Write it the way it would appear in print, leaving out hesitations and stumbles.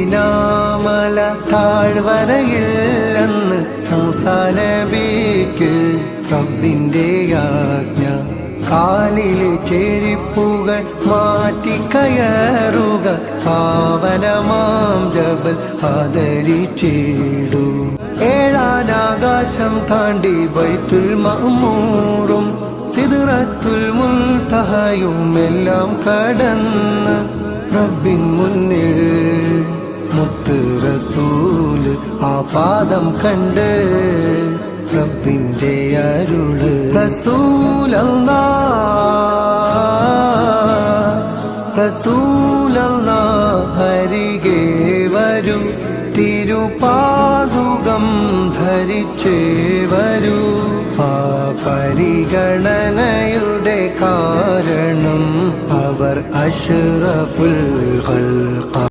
സീനാമല താഴ്വരയിൽ അന്ന് മൂസാ നബിക്ക് റബ്ബിന്റെ ആജ്ഞ, കാലിലെ ചെരിപ്പുകൾ മാറ്റിക്കയറുക, പാവനമാം ജബൽ ആദരിച്ചിടൂ. ഏഴാനാകാശം താണ്ടി ബൈത്തുൽ മഅ്മൂറും സിദ്റത്തുൽ മുൻതഹയും എല്ലാം കടന്ന് റബ്ബിൻ മുന്നിൽ മുത്ത് റസൂല് ആ പാദം കണ്ട് റബ്ബിന്റെ അരുള്. റസൂലല്ലാഹ് അരികെ വരൂ, തിരുപാദുകം ധരിച്ചേ വരൂ. ആ പരിഗണനയുടെ കാരണം അവർ അഷ്റഫുൽ ഖൽഖ